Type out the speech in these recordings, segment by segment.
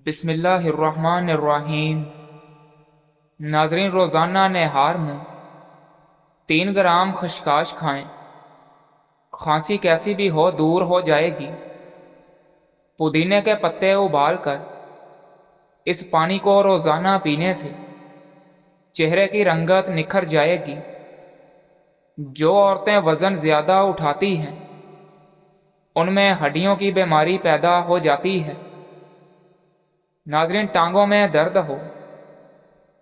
بسم اللہ الرحمن الرحیم۔ ناظرین، روزانہ نہار میں 3 گرام خشخاش کھائیں۔ کھانسی کیسی بھی ہو دور ہو جائے گی۔ پودینے کے پتے ابال کر اس پانی کو روزانہ پینے سے چہرے کی رنگت نکھر جائے گی۔ جو عورتیں وزن زیادہ اٹھاتی ہیں ان میں ہڈیوں کی بیماری پیدا ہو جاتی ہے۔ ناظرین، ٹانگوں میں درد ہو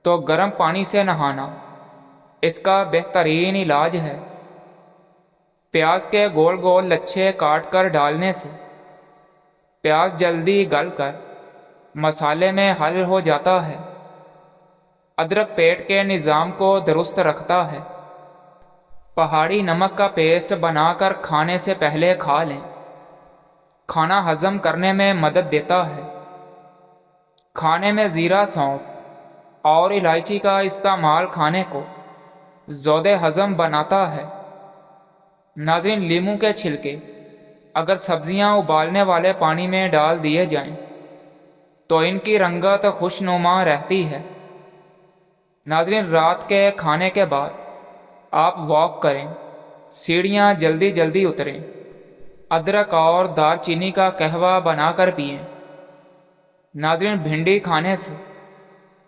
تو گرم پانی سے نہانا اس کا بہترین علاج ہے۔ پیاز کے گول گول لچھے کاٹ کر ڈالنے سے پیاز جلدی گل کر مسالے میں حل ہو جاتا ہے۔ ادرک پیٹ کے نظام کو درست رکھتا ہے۔ پہاڑی نمک کا پیسٹ بنا کر کھانے سے پہلے کھا لیں۔ کھانا ہضم کرنے میں مدد دیتا ہے۔ کھانے میں زیرہ، سونف اور الائچی کا استعمال کھانے کو ذود ہضم بناتا ہے۔ ناظرین، لیموں کے چھلکے اگر سبزیاں ابالنے والے پانی میں ڈال دیے جائیں تو ان کی رنگت خوشنما رہتی ہے۔ ناظرین، رات کے کھانے کے بعد آپ واک کریں، سیڑھیاں جلدی جلدی اتریں۔ ادرک اور دار چینی کا قہوہ بنا کر پئیں۔ ناظرین، بھنڈی کھانے سے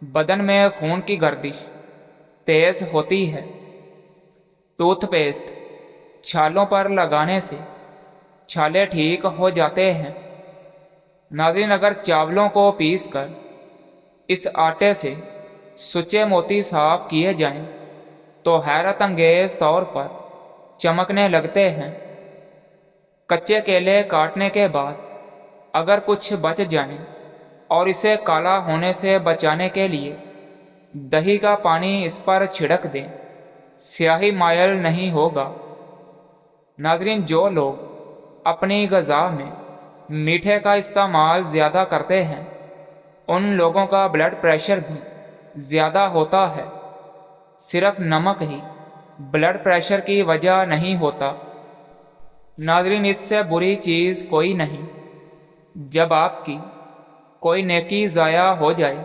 بدن میں خون کی گردش تیز ہوتی ہے۔ ٹوتھ پیسٹ چھالوں پر لگانے سے چھالے ٹھیک ہو جاتے ہیں۔ ناظرین، اگر چاولوں کو پیس کر اس آٹے سے سچے موتی صاف کیے جائیں تو حیرت انگیز طور پر چمکنے لگتے ہیں۔ کچے کیلے کاٹنے کے بعد اگر کچھ بچ جائیں اور اسے کالا ہونے سے بچانے کے لیے دہی کا پانی اس پر چھڑک دیں، سیاہی مائل نہیں ہوگا۔ ناظرین، جو لوگ اپنی غذا میں میٹھے کا استعمال زیادہ کرتے ہیں ان لوگوں کا بلڈ پریشر بھی زیادہ ہوتا ہے۔ صرف نمک ہی بلڈ پریشر کی وجہ نہیں ہوتا۔ ناظرین، اس سے بری چیز کوئی نہیں جب آپ کی کوئی نیکی ضائع ہو جائے۔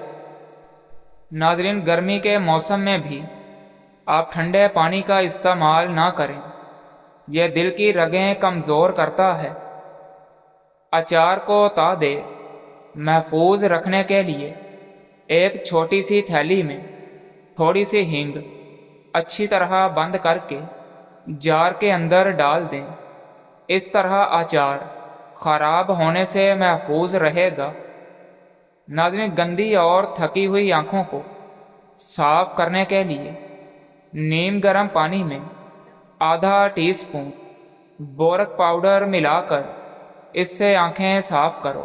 ناظرین، گرمی کے موسم میں بھی آپ ٹھنڈے پانی کا استعمال نہ کریں، یہ دل کی رگیں کمزور کرتا ہے۔ اچار کو تادے محفوظ رکھنے کے لیے ایک چھوٹی سی تھیلی میں تھوڑی سی ہینگ اچھی طرح بند کر کے جار کے اندر ڈال دیں۔ اس طرح اچار خراب ہونے سے محفوظ رہے گا۔ ناظرین، گندی اور تھکی ہوئی آنکھوں کو صاف کرنے کے لیے نیم گرم پانی میں آدھا ٹی اسپون بورک پاؤڈر ملا کر اس سے آنکھیں صاف کرو۔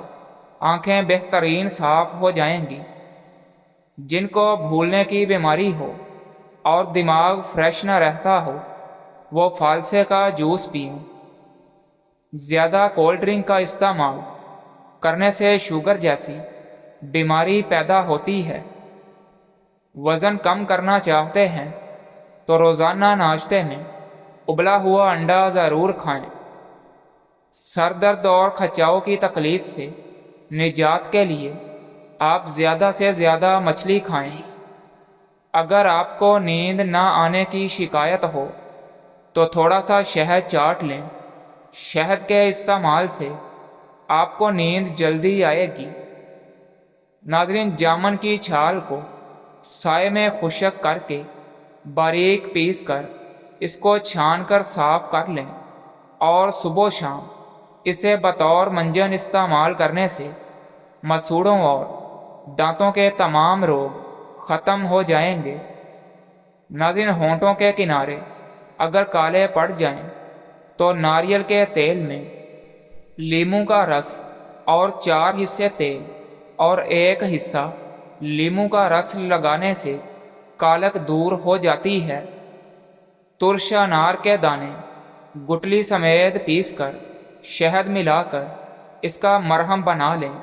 آنکھیں بہترین صاف ہو جائیں گی۔ جن کو بھولنے کی بیماری ہو اور دماغ فریش نہ رہتا ہو وہ فالسے کا جوس پئیں۔ زیادہ کولڈ ڈرنک کا استعمال کرنے سے شوگر جیسی بیماری پیدا ہوتی ہے۔ وزن کم کرنا چاہتے ہیں تو روزانہ ناشتے میں ابلا ہوا انڈا ضرور کھائیں۔ سر درد اور کھچاؤ کی تکلیف سے نجات کے لیے آپ زیادہ سے زیادہ مچھلی کھائیں۔ اگر آپ کو نیند نہ آنے کی شکایت ہو تو تھوڑا سا شہد چاٹ لیں۔ شہد کے استعمال سے آپ کو نیند جلدی آئے گی۔ ناظرین، جامن کی چھال کو سائے میں خشک کر کے باریک پیس کر اس کو چھان کر صاف کر لیں اور صبح و شام اسے بطور منجن استعمال کرنے سے مسوڑوں اور دانتوں کے تمام روگ ختم ہو جائیں گے۔ ناظرین، ہونٹوں کے کنارے اگر کالے پڑ جائیں تو ناریل کے تیل میں لیموں کا رس اور 4 حصے تیل اور 1 حصہ لیموں کا رس لگانے سے کالک دور ہو جاتی ہے۔ ترش انار کے دانے گٹلی سمیت پیس کر شہد ملا کر اس کا مرہم بنا لیں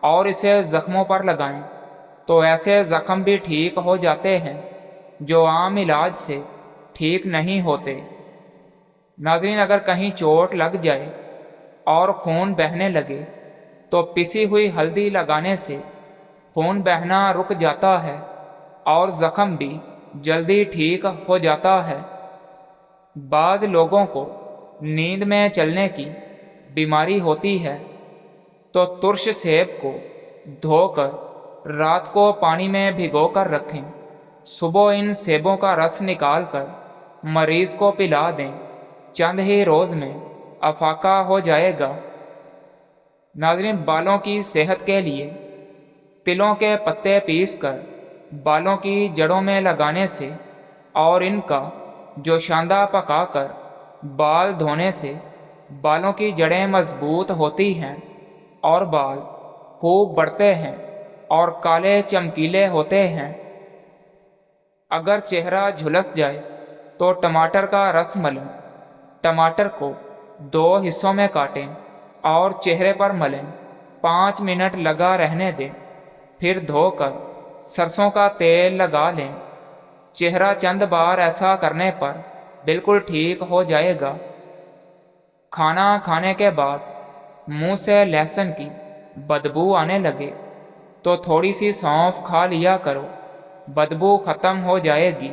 اور اسے زخموں پر لگائیں تو ایسے زخم بھی ٹھیک ہو جاتے ہیں جو عام علاج سے ٹھیک نہیں ہوتے۔ ناظرین، اگر کہیں چوٹ لگ جائے اور خون بہنے لگے تو پسی ہوئی ہلدی لگانے سے خون بہنا رک جاتا ہے اور زخم بھی جلدی ٹھیک ہو جاتا ہے۔ بعض لوگوں کو نیند میں چلنے کی بیماری ہوتی ہے تو ترش سیب کو دھو کر رات کو پانی میں بھگو کر رکھیں، صبح ان سیبوں کا رس نکال کر مریض کو پلا دیں، چند ہی روز میں افاقہ ہو جائے گا۔ ناظرین، بالوں کی صحت کے لیے تلوں کے پتے پیس کر بالوں کی جڑوں میں لگانے سے اور ان کا جوشاندہ پکا کر بال دھونے سے بالوں کی جڑیں مضبوط ہوتی ہیں اور بال خوب بڑھتے ہیں اور کالے چمکیلے ہوتے ہیں۔ اگر چہرہ جھلس جائے تو ٹماٹر کا رس ملیں، ٹماٹر کو 2 حصوں میں کاٹیں اور چہرے پر ملیں، 5 منٹ لگا رہنے دیں، پھر دھو کر سرسوں کا تیل لگا لیں۔ چہرہ چند بار ایسا کرنے پر بالکل ٹھیک ہو جائے گا۔ کھانا کھانے کے بعد منہ سے لہسن کی بدبو آنے لگے تو تھوڑی سی سونف کھا لیا کرو، بدبو ختم ہو جائے گی۔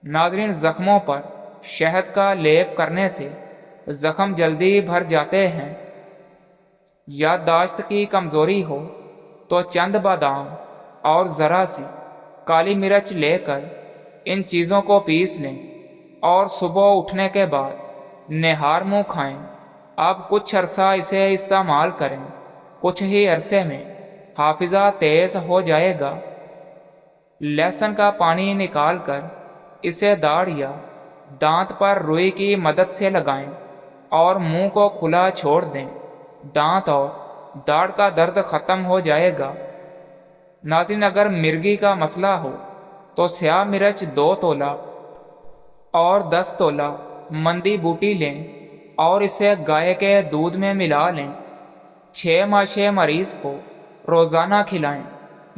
ناظرین، زخموں پر شہد کا لیپ کرنے سے زخم جلدی بھر جاتے ہیں۔ یادداشت کی کمزوری ہو تو چند بادام اور ذرا سی کالی مرچ لے کر ان چیزوں کو پیس لیں اور صبح اٹھنے کے بعد نہار منہ کھائیں۔ اب کچھ عرصہ اسے استعمال کریں، کچھ ہی عرصے میں حافظہ تیز ہو جائے گا۔ لہسن کا پانی نکال کر اسے داڑھ یا دانت پر روئی کی مدد سے لگائیں اور منہ کو کھلا چھوڑ دیں، دانت اور داڑھ کا درد ختم ہو جائے گا۔ ناظرین، اگر مرگی کا مسئلہ ہو تو سیاہ مرچ 2 تولہ اور 10 تولہ مندی بوٹی لیں اور اسے گائے کے دودھ میں ملا لیں، 6 ماشے مریض کو روزانہ کھلائیں،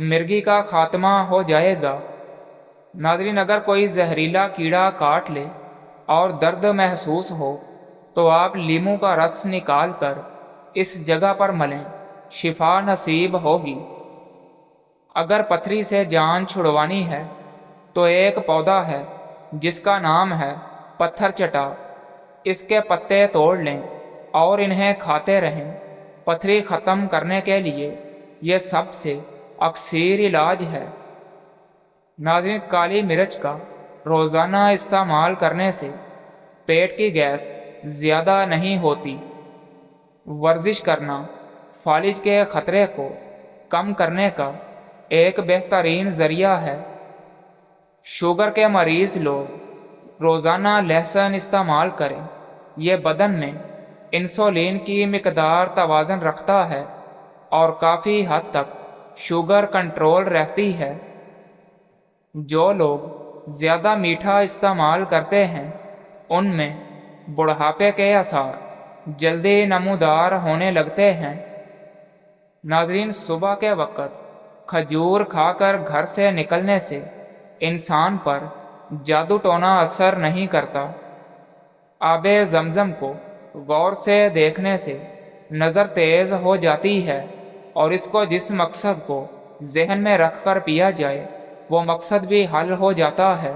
مرگی کا خاتمہ ہو جائے گا۔ ناظرین، اگر کوئی زہریلا کیڑا کاٹ لے اور درد محسوس ہو تو آپ لیموں کا رس نکال کر اس جگہ پر ملیں، شفا نصیب ہوگی۔ اگر پتھری سے جان چھڑوانی ہے تو ایک پودا ہے جس کا نام ہے پتھر چٹا، اس کے پتے توڑ لیں اور انہیں کھاتے رہیں۔ پتھری ختم کرنے کے لیے یہ سب سے اکثر علاج ہے۔ ناظرین، کالی مرچ کا روزانہ استعمال کرنے سے پیٹ کی گیس زیادہ نہیں ہوتی۔ ورزش کرنا فالج کے خطرے کو کم کرنے کا ایک بہترین ذریعہ ہے۔ شوگر کے مریض لوگ روزانہ لہسن استعمال کریں، یہ بدن میں انسولین کی مقدار توازن رکھتا ہے اور کافی حد تک شوگر کنٹرول رہتی ہے۔ جو لوگ زیادہ میٹھا استعمال کرتے ہیں ان میں بڑھاپے کے آثار جلدی نمودار ہونے لگتے ہیں۔ ناظرین، صبح کے وقت کھجور کھا کر گھر سے نکلنے سے انسان پر جادو ٹونا اثر نہیں کرتا۔ آب زمزم کو غور سے دیکھنے سے نظر تیز ہو جاتی ہے اور اس کو جس مقصد کو ذہن میں رکھ کر پیا جائے وہ مقصد بھی حل ہو جاتا ہے۔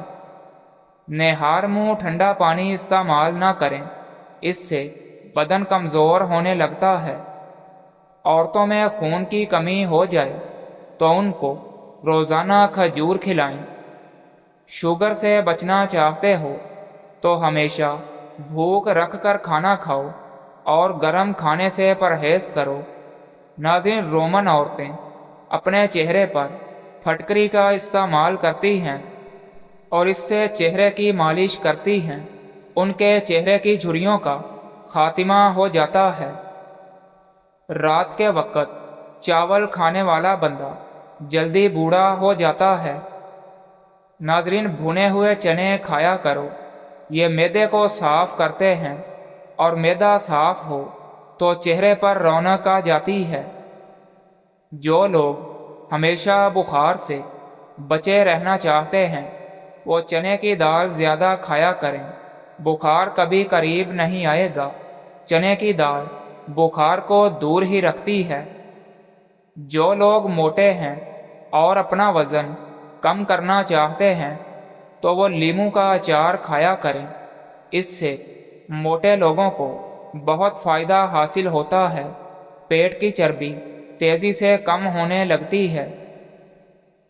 نہار منہ ٹھنڈا پانی استعمال نہ کریں، اس سے بدن کمزور ہونے لگتا ہے۔ عورتوں میں خون کی کمی ہو جائے تو ان کو روزانہ کھجور کھلائیں۔ شوگر سے بچنا چاہتے ہو تو ہمیشہ بھوک رکھ کر کھانا کھاؤ اور گرم کھانے سے پرہیز کرو۔ ناظرین، رومن عورتیں اپنے چہرے پر پھٹکری کا استعمال کرتی ہیں اور اس سے چہرے کی مالش کرتی ہیں، ان کے چہرے کی جھریوں کا خاتمہ ہو جاتا ہے۔ رات کے وقت چاول کھانے والا بندہ جلدی بوڑھا ہو جاتا ہے۔ ناظرین، بھنے ہوئے چنے کھایا کرو، یہ معدے کو صاف کرتے ہیں اور معدہ صاف ہو تو چہرے پر رونق آ جاتی ہے۔ جو لوگ ہمیشہ بخار سے بچے رہنا چاہتے ہیں وہ چنے کی دال زیادہ کھایا کریں، بخار کبھی قریب نہیں آئے گا۔ چنے کی دال بخار کو دور ہی رکھتی ہے۔ جو لوگ موٹے ہیں اور اپنا وزن کم کرنا چاہتے ہیں تو وہ لیموں کا اچار کھایا کریں، اس سے موٹے لوگوں کو بہت فائدہ حاصل ہوتا ہے، پیٹ کی چربی تیزی سے کم ہونے لگتی ہے۔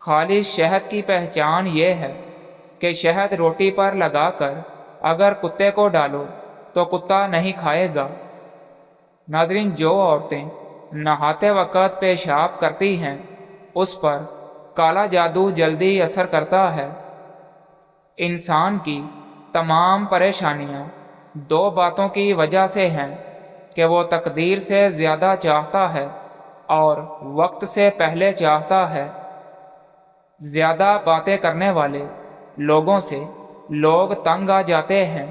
خالص شہد کی پہچان یہ ہے کہ شہد روٹی پر لگا کر اگر کتے کو ڈالو تو کتا نہیں کھائے گا۔ ناظرین، جو عورتیں نہاتے وقت پیشاب کرتی ہیں اس پر کالا جادو جلدی اثر کرتا ہے۔ انسان کی تمام پریشانیاں دو باتوں کی وجہ سے ہیں کہ وہ تقدیر سے زیادہ چاہتا ہے اور وقت سے پہلے چاہتا ہے۔ زیادہ باتیں کرنے والے لوگوں سے لوگ تنگ آ جاتے ہیں۔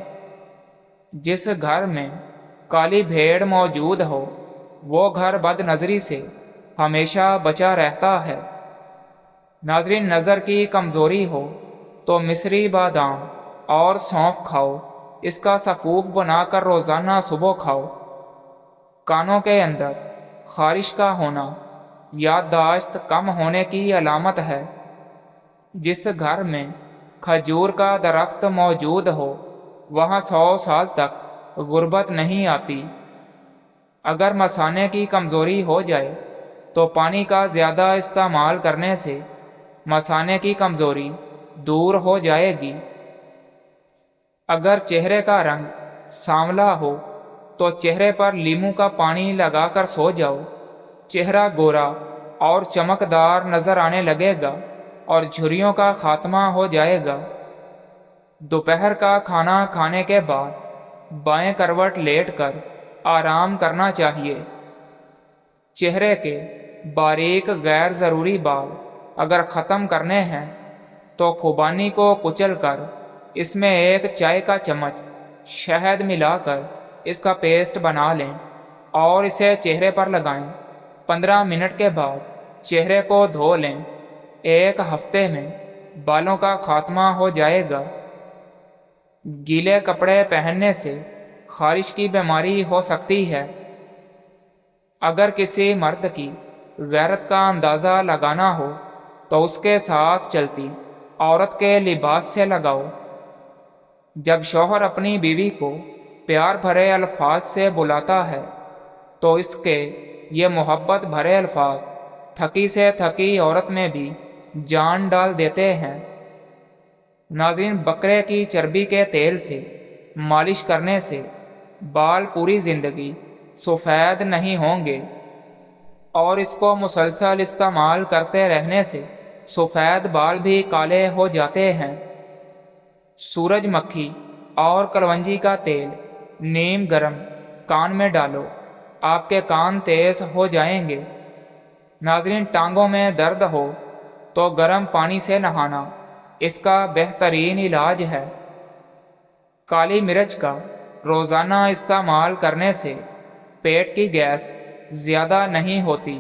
جس گھر میں کالی بھیڑ موجود ہو وہ گھر بد نظری سے ہمیشہ بچا رہتا ہے۔ ناظرین، نظر کی کمزوری ہو تو مصری بادام اور سونف کھاؤ، اس کا سفوف بنا کر روزانہ صبح کھاؤ۔ کانوں کے اندر خارش کا ہونا یادداشت کم ہونے کی علامت ہے۔ جس گھر میں کھجور کا درخت موجود ہو وہاں 100 سال تک غربت نہیں آتی۔ اگر مثانے کی کمزوری ہو جائے تو پانی کا زیادہ استعمال کرنے سے مثانے کی کمزوری دور ہو جائے گی۔ اگر چہرے کا رنگ سانولا ہو تو چہرے پر لیموں کا پانی لگا کر سو جاؤ، چہرہ گورا اور چمکدار نظر آنے لگے گا اور جھریوں کا خاتمہ ہو جائے گا۔ دوپہر کا کھانا کھانے کے بعد بائیں کروٹ لیٹ کر آرام کرنا چاہیے۔ چہرے کے باریک غیر ضروری بال اگر ختم کرنے ہیں تو خوبانی کو کچل کر اس میں 1 چائے کا چمچ شہد ملا کر اس کا پیسٹ بنا لیں اور اسے چہرے پر لگائیں۔ 15 منٹ کے بعد چہرے کو دھو لیں۔ 1 ہفتے میں بالوں کا خاتمہ ہو جائے گا۔ گیلے کپڑے پہننے سے خارش کی بیماری ہو سکتی ہے۔ اگر کسی مرد کی غیرت کا اندازہ لگانا ہو تو اس کے ساتھ چلتی عورت کے لباس سے لگاؤ۔ جب شوہر اپنی بیوی کو پیار بھرے الفاظ سے بلاتا ہے تو اس کے یہ محبت بھرے الفاظ تھکی سے تھکی عورت میں بھی جان ڈال دیتے ہیں۔ ناظرین، بکرے کی چربی کے تیل سے مالش کرنے سے بال پوری زندگی سفید نہیں ہوں گے، اور اس کو مسلسل استعمال کرتے رہنے سے سفید بال بھی کالے ہو جاتے ہیں۔ سورج مکھی اور کلونجی کا تیل نیم گرم کان میں ڈالو، آپ کے کان تیز ہو جائیں گے۔ ناظرین، ٹانگوں میں درد ہو تو گرم پانی سے نہانا اس کا بہترین علاج ہے۔ کالی مرچ کا روزانہ استعمال کرنے سے پیٹ کی گیس زیادہ نہیں ہوتی۔